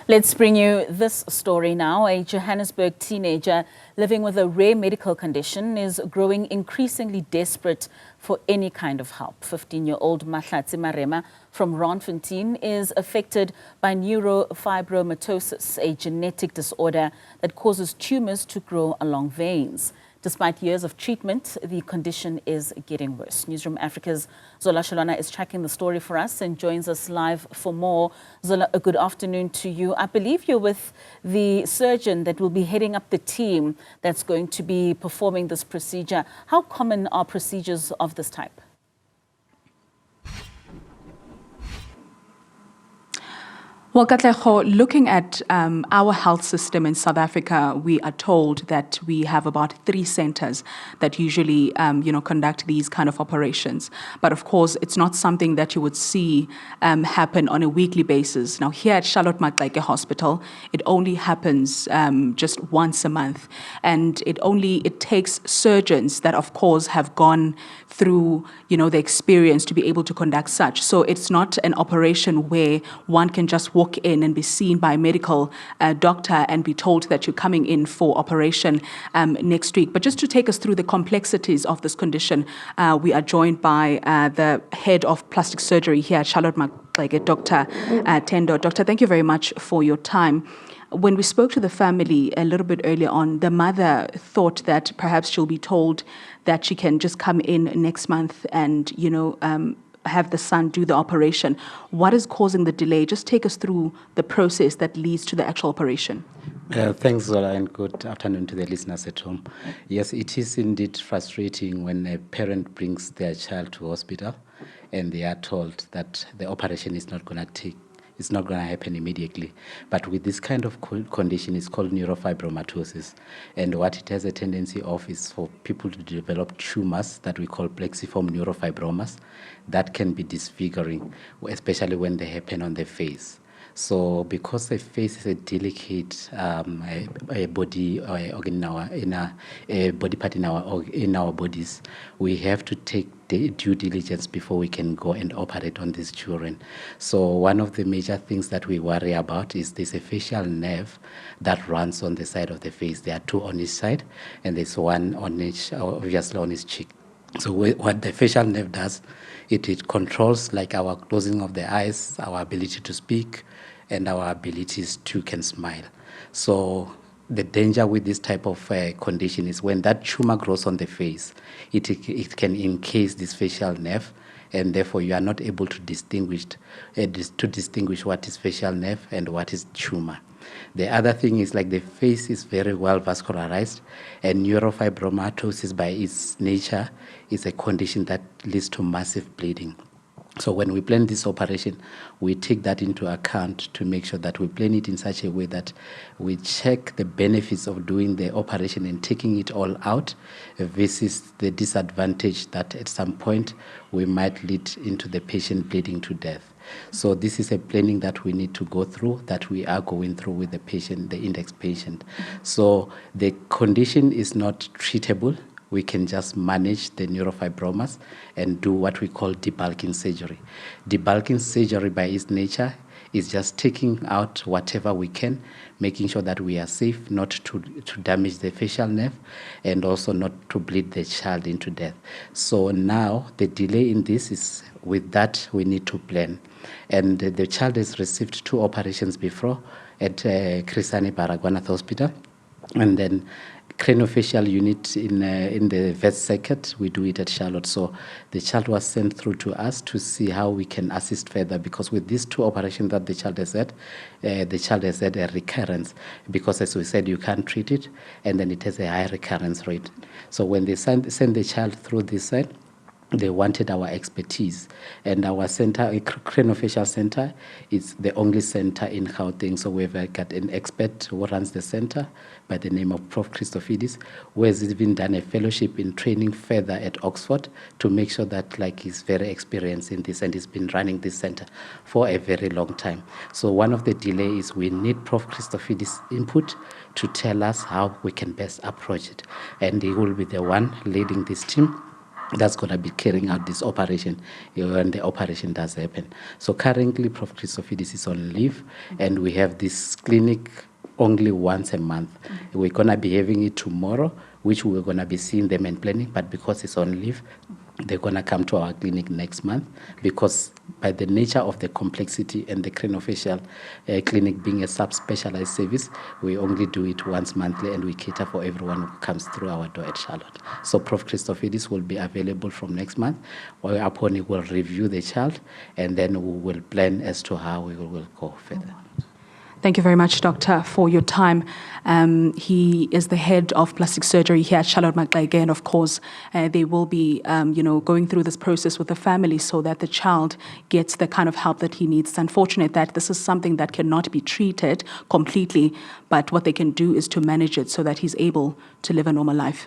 Let's bring you this story now. A Johannesburg teenager living with a rare medical condition is growing increasingly desperate for any kind of help. 15-year-old Mahlatse Marema from Randfontein is affected by neurofibromatosis, a genetic disorder that causes tumours to grow along veins. Despite years of treatment, the condition is getting worse. Newzroom Africa's Zola Sholwana is tracking the story for us and joins us live for more. Zola, a good afternoon to you. I believe you're with the surgeon that will be heading up the team that's going to be performing this procedure. How common are procedures of this type? Well, Katlego, looking at our health system in South Africa, we are told that we have about 3 centers that usually, conduct these kind of operations. But of course, it's not something that you would see happen on a weekly basis. Now, here at Maxeke Hospital, it only happens just once a month. And it takes surgeons that, of course, have gone through, the experience to be able to conduct such. So it's not an operation where one can just walk in and be seen by a medical doctor and be told that you're coming in for operation next week. But just to take us through the complexities of this condition, we are joined by the head of plastic surgery here at Maxeke, Dr. Thendo. Doctor, thank you very much for your time. When we spoke to the family a little bit earlier on, the mother thought that perhaps she'll be told that she can just come in next month and, have the son do the operation. What is causing the delay? Just take us through the process that leads to the actual operation. Thanks, Zola, and good afternoon to the listeners at home. Yes, it is indeed frustrating when a parent brings their child to hospital and they are told that the operation is not going to happen immediately. But with this kind of condition, it's called neurofibromatosis. And what it has a tendency of is for people to develop tumours that we call plexiform neurofibromas that can be disfiguring, especially when they happen on the face. So because the face is a delicate body body part in our bodies, we have to take the due diligence before we can go and operate on these children. So one of the major things that we worry about is there's a facial nerve that runs on the side of the face. There are 2 on each side, and there's one on each, obviously on each cheek. So what the facial nerve does, it controls like our closing of the eyes, our ability to speak, and our abilities to can smile. So the danger with this type of condition is when that tumor grows on the face, it can encase this facial nerve, and therefore you are not able to distinguish what is facial nerve and what is tumor. The other thing is like the face is very well vascularized, and neurofibromatosis by its nature is a condition that leads to massive bleeding. So when we plan this operation, we take that into account to make sure that we plan it in such a way that we check the benefits of doing the operation and taking it all out versus the disadvantage that at some point we might lead into the patient bleeding to death. So this is a planning that we need to go through, that we are going through with the patient, the index patient. So the condition is not treatable. We can just manage the neurofibromas and do what we call debulking surgery. Debulking surgery by its nature is just taking out whatever we can, making sure that we are safe, not to damage the facial nerve, and also not to bleed the child into death. So now the delay in this is, with that we need to plan. And the child has received 2 operations before at Krisani Baragwanath Hospital, and then craniofacial unit in the vet circuit, we do it at Charlotte. So the child was sent through to us to see how we can assist further, because with these 2 operations that the child has had a recurrence, because as we said, you can't treat it, and then it has a high recurrence rate. So when they send the child through this side, they wanted our expertise, and our center, a craniofacial center, is the only center in Gauteng. So we've got an expert who runs the center by the name of Prof. Christophidis, who has even done a fellowship in training further at Oxford to make sure that he's very experienced in this, and he's been running this center for a very long time. So one of the delays is we need Prof. Christophidis' input to tell us how we can best approach it, and he will be the one leading this team that's going to be carrying out this operation when the operation does happen. So currently, Prof. Christophidis is on leave, and we have this clinic only once a month. We're going to be having it tomorrow, which we're going to be seeing them and planning, but because it's on leave, they're going to come to our clinic next month, because by the nature of the complexity and the craniofacial clinic being a subspecialized service, we only do it once monthly, and we cater for everyone who comes through our door at Charlotte. So Prof. Christophidis will be available from next month, whereupon he will review the child, and then we will plan as to how we will go further. Thank you very much, Doctor, for your time. He is the head of plastic surgery here at Charlotte Maxeke, and of course, they will be, going through this process with the family so that the child gets the kind of help that he needs. It's unfortunate that this is something that cannot be treated completely, but what they can do is to manage it so that he's able to live a normal life.